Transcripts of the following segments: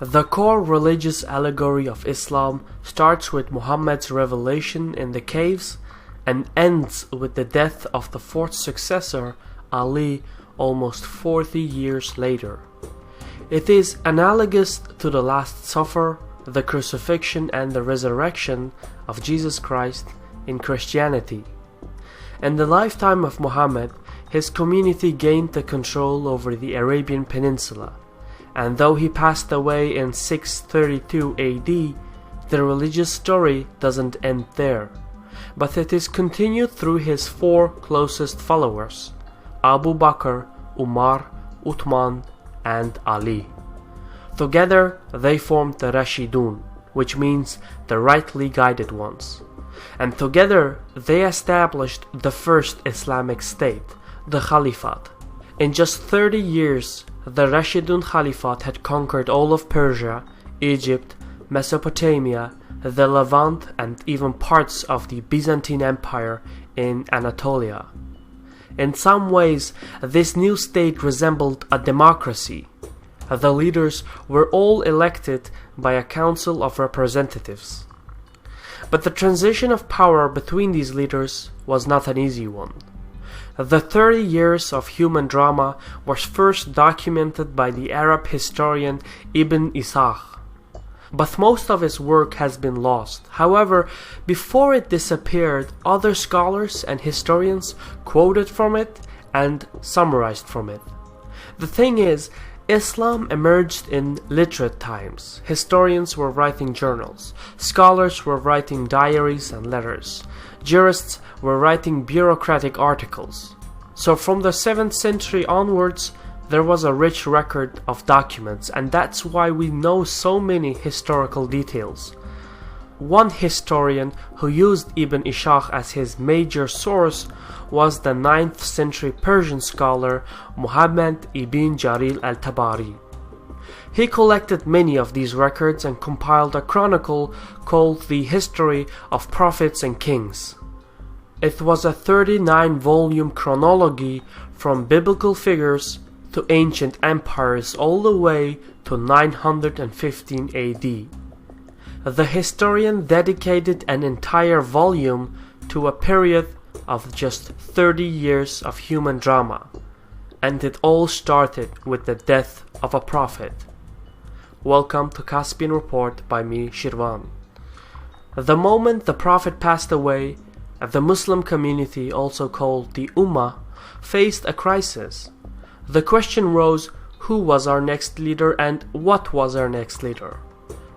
The core religious allegory of Islam starts with Muhammad's revelation in the caves and ends with the death of the fourth successor, Ali, almost 40 years later. It is analogous to the Last Supper, the crucifixion and the resurrection of Jesus Christ in Christianity. In the lifetime of Muhammad, his community gained the control over the Arabian Peninsula, and though he passed away in 632 AD, the religious story doesn't end there, but it is continued through his four closest followers, Abu Bakr, Umar, Uthman, and Ali. Together they formed the Rashidun, which means the rightly guided ones, and together they established the first Islamic state, the Caliphate. In just 30 years, the Rashidun Caliphate had conquered all of Persia, Egypt, Mesopotamia, the Levant, and even parts of the Byzantine Empire in Anatolia. In some ways, this new state resembled a democracy. The leaders were all elected by a council of representatives. But the transition of power between these leaders was not an easy one. The 30 years of human drama was first documented by the Arab historian Ibn Ishaq, but most of his work has been lost. However, before it disappeared, other scholars and historians quoted from it and summarized from it. The thing is, Islam emerged in literate times. Historians were writing journals, scholars were writing diaries and letters, jurists were writing bureaucratic articles. So from the 7th century onwards, there was a rich record of documents, and that's why we know so many historical details. One historian who used Ibn Ishaq as his major source was the 9th century Persian scholar Muhammad ibn Jarir al-Tabari. He collected many of these records and compiled a chronicle called the History of Prophets and Kings. It was a 39-volume chronology from biblical figures to ancient empires all the way to 915 AD. The historian dedicated an entire volume to a period of just 30 years of human drama, and it all started with the death of a prophet. Welcome to Caspian Report by me, Shirvan. The moment the prophet passed away, the Muslim community, also called the Ummah, faced a crisis. The question rose, who was our next leader and what was our next leader?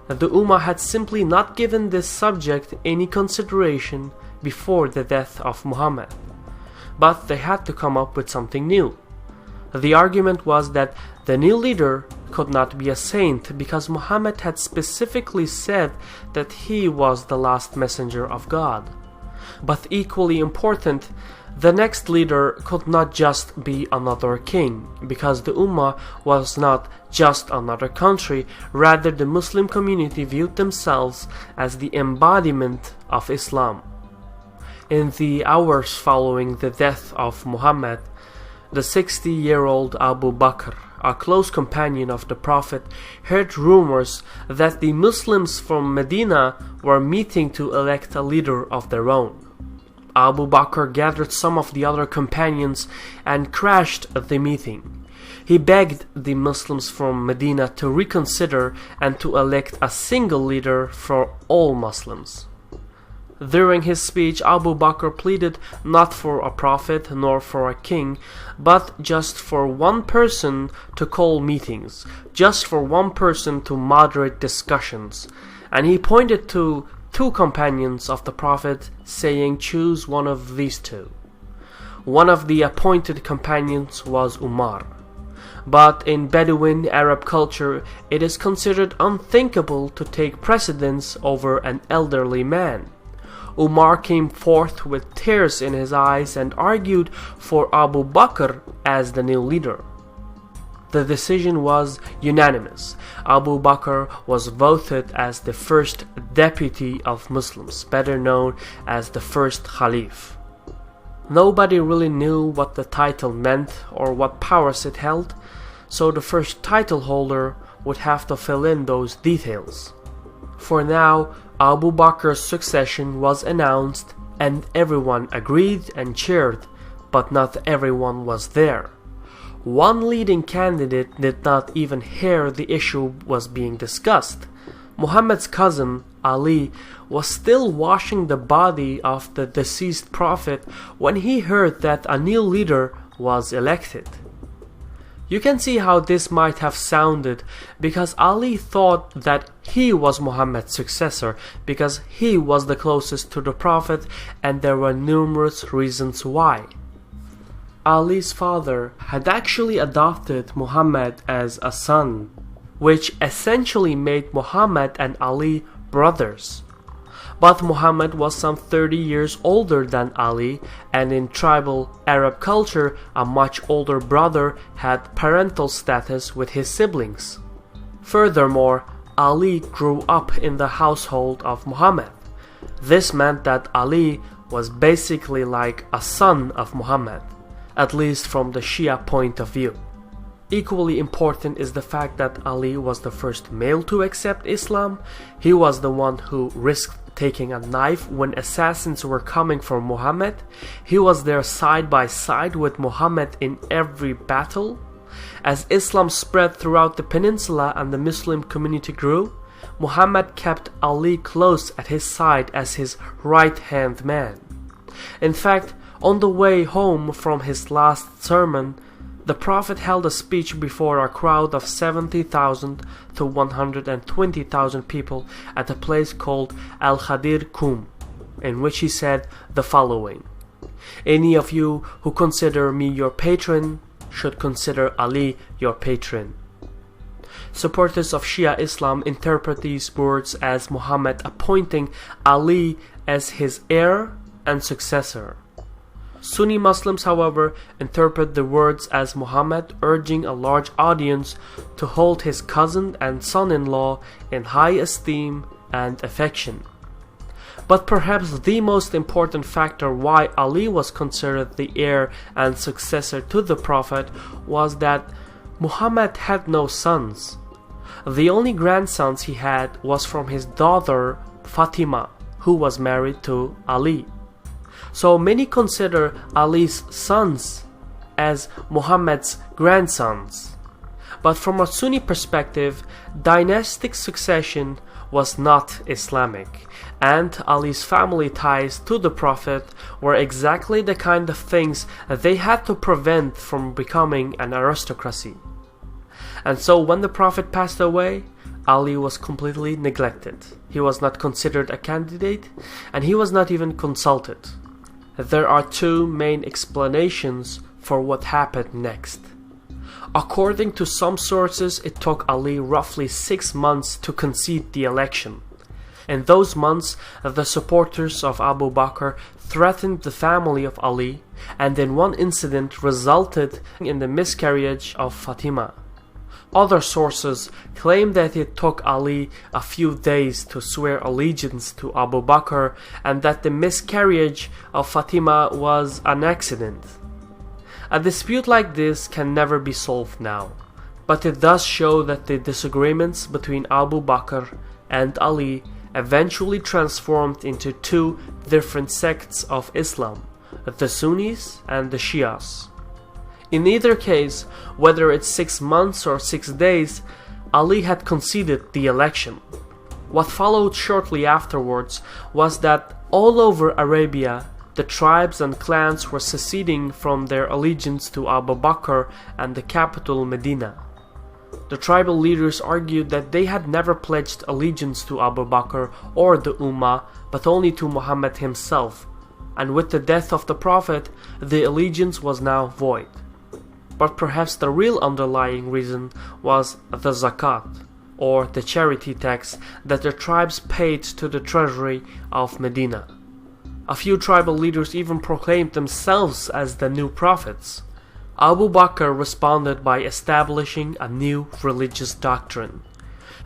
The Ummah had simply not given this subject any consideration before the death of Muhammad, but they had to come up with something new. The argument was that the new leader could not be a saint because Muhammad had specifically said that he was the last messenger of God. But equally important, the next leader could not just be another king, because the Ummah was not just another country, rather the Muslim community viewed themselves as the embodiment of Islam. In the hours following the death of Muhammad, the 60-year-old Abu Bakr, a close companion of the Prophet, heard rumors that the Muslims from Medina were meeting to elect a leader of their own. Abu Bakr gathered some of the other companions and crashed the meeting. He begged the Muslims from Medina to reconsider and to elect a single leader for all Muslims. During his speech, Abu Bakr pleaded not for a prophet nor for a king, but just for one person to call meetings, just for one person to moderate discussions, and he pointed to two companions of the Prophet, saying, choose one of these two. One of the appointed companions was Umar. But in Bedouin Arab culture, it is considered unthinkable to take precedence over an elderly man. Umar came forth with tears in his eyes and argued for Abu Bakr as the new leader. The decision was unanimous. Abu Bakr was voted as the first deputy of Muslims, better known as the first Khalif. Nobody really knew what the title meant or what powers it held, so the first title holder would have to fill in those details. For now, Abu Bakr's succession was announced and everyone agreed and cheered, but not everyone was there. One leading candidate did not even hear the issue was being discussed. Muhammad's cousin, Ali, was still washing the body of the deceased prophet when he heard that a new leader was elected. You can see how this might have sounded, because Ali thought that he was Muhammad's successor because he was the closest to the prophet, and there were numerous reasons why. Ali's father had actually adopted Muhammad as a son, which essentially made Muhammad and Ali brothers. But Muhammad was some 30 years older than Ali, and in tribal Arab culture, a much older brother had parental status with his siblings. Furthermore, Ali grew up in the household of Muhammad. This meant that Ali was basically like a son of Muhammad, at least from the Shia point of view. Equally important is the fact that Ali was the first male to accept Islam. He was the one who risked taking a knife when assassins were coming for Muhammad. He was there side by side with Muhammad in every battle. As Islam spread throughout the peninsula and the Muslim community grew, Muhammad kept Ali close at his side as his right-hand man. In fact, on the way home from his last sermon, the Prophet held a speech before a crowd of 70,000 to 120,000 people at a place called Al-Khadir Kum, in which he said the following: "Any of you who consider me your patron should consider Ali your patron." Supporters of Shia Islam interpret these words as Muhammad appointing Ali as his heir and successor. Sunni Muslims, however, interpret the words as Muhammad urging a large audience to hold his cousin and son-in-law in high esteem and affection. But perhaps the most important factor why Ali was considered the heir and successor to the Prophet was that Muhammad had no sons. The only grandsons he had was from his daughter Fatima, who was married to Ali. So many consider Ali's sons as Muhammad's grandsons. But from a Sunni perspective, dynastic succession was not Islamic, and Ali's family ties to the Prophet were exactly the kind of things that they had to prevent from becoming an aristocracy. And so when the Prophet passed away, Ali was completely neglected. He was not considered a candidate, and he was not even consulted. There are two main explanations for what happened next. According to some sources, it took Ali roughly 6 months to concede the election. In those months, the supporters of Abu Bakr threatened the family of Ali, and in one incident resulted in the miscarriage of Fatima. Other sources claim that it took Ali a few days to swear allegiance to Abu Bakr, and that the miscarriage of Fatima was an accident. A dispute like this can never be solved now, but it does show that the disagreements between Abu Bakr and Ali eventually transformed into two different sects of Islam, the Sunnis and the Shias. In either case, whether it's 6 months or 6 days, Ali had conceded the election. What followed shortly afterwards was that all over Arabia, the tribes and clans were seceding from their allegiance to Abu Bakr and the capital Medina. The tribal leaders argued that they had never pledged allegiance to Abu Bakr or the Ummah, but only to Muhammad himself, and with the death of the Prophet, the allegiance was now void. But perhaps the real underlying reason was the zakat, or the charity tax that the tribes paid to the treasury of Medina. A few tribal leaders even proclaimed themselves as the new prophets. Abu Bakr responded by establishing a new religious doctrine.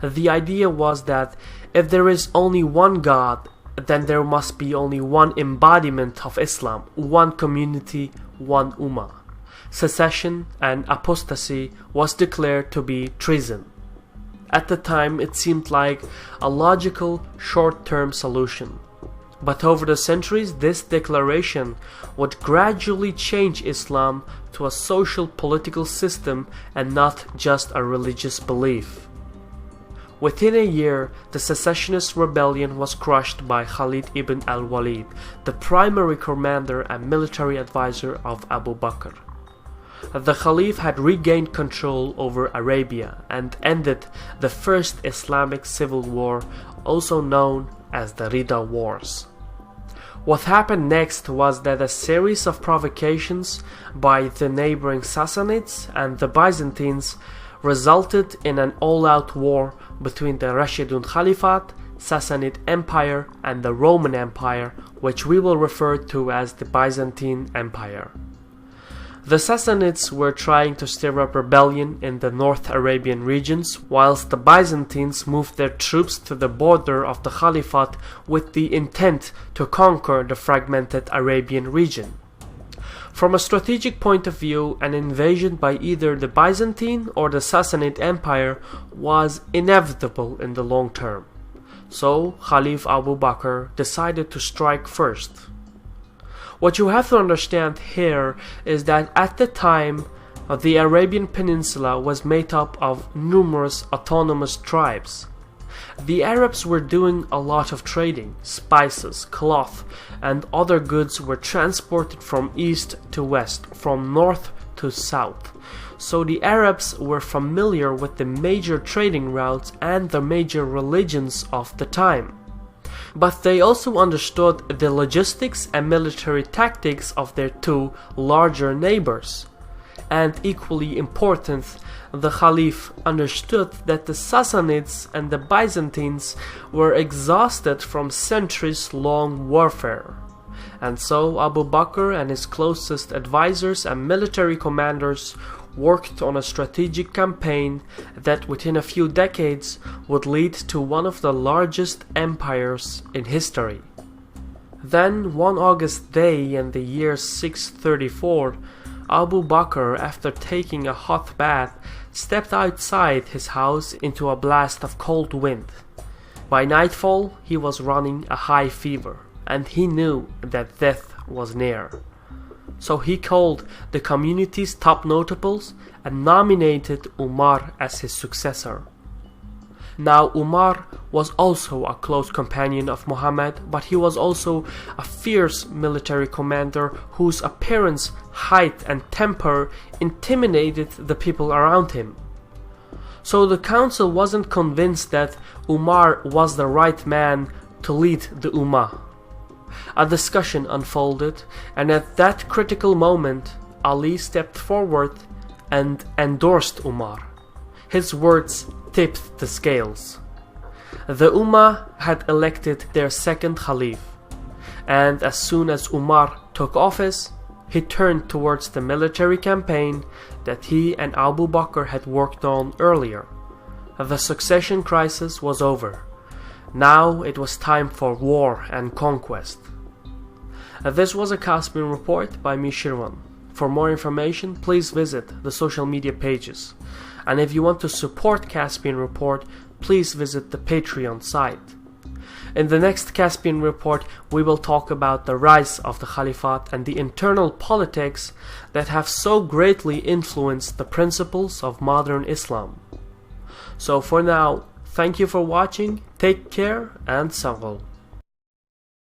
The idea was that if there is only one God, then there must be only one embodiment of Islam, one community, one ummah. Secession and apostasy was declared to be treason. At the time, it seemed like a logical, short-term solution. But over the centuries, this declaration would gradually change Islam to a social political system and not just a religious belief. Within a year, the secessionist rebellion was crushed by Khalid ibn al-Walid, the primary commander and military advisor of Abu Bakr. The Caliph had regained control over Arabia and ended the First Islamic Civil War, also known as the Rida Wars. What happened next was that a series of provocations by the neighboring Sassanids and the Byzantines resulted in an all-out war between the Rashidun Caliphate, Sassanid Empire, and the Roman Empire, which we will refer to as the Byzantine Empire. The Sassanids were trying to stir up rebellion in the North Arabian regions, whilst the Byzantines moved their troops to the border of the Caliphate with the intent to conquer the fragmented Arabian region. From a strategic point of view, an invasion by either the Byzantine or the Sassanid Empire was inevitable in the long term. So Khalif Abu Bakr decided to strike first. What you have to understand here is that at the time, the Arabian Peninsula was made up of numerous autonomous tribes. The Arabs were doing a lot of trading. Spices, cloth, and other goods were transported from east to west, from north to south. So the Arabs were familiar with the major trading routes and the major religions of the time. But they also understood the logistics and military tactics of their two larger neighbors. And equally important, the Caliph understood that the Sassanids and the Byzantines were exhausted from centuries-long warfare. And so Abu Bakr and his closest advisors and military commanders worked on a strategic campaign that within a few decades would lead to one of the largest empires in history. Then, one August day in the year 634, Abu Bakr, after taking a hot bath, stepped outside his house into a blast of cold wind. By nightfall, he was running a high fever, and he knew that death was near. So he called the community's top notables and nominated Umar as his successor. Now Umar was also a close companion of Muhammad, but he was also a fierce military commander whose appearance, height, and temper intimidated the people around him. So the council wasn't convinced that Umar was the right man to lead the Ummah. A discussion unfolded, and at that critical moment, Ali stepped forward and endorsed Umar. His words tipped the scales. The Ummah had elected their second Khalif, and as soon as Umar took office, he turned towards the military campaign that he and Abu Bakr had worked on earlier. The succession crisis was over. Now it was time for war and conquest. This was a Caspian Report by me, Shirwan. For more information, please visit the social media pages. And if you want to support Caspian Report, please visit the Patreon site. In the next Caspian Report, we will talk about the rise of the Caliphate and the internal politics that have so greatly influenced the principles of modern Islam. So for now, thank you for watching, take care, and Sawal.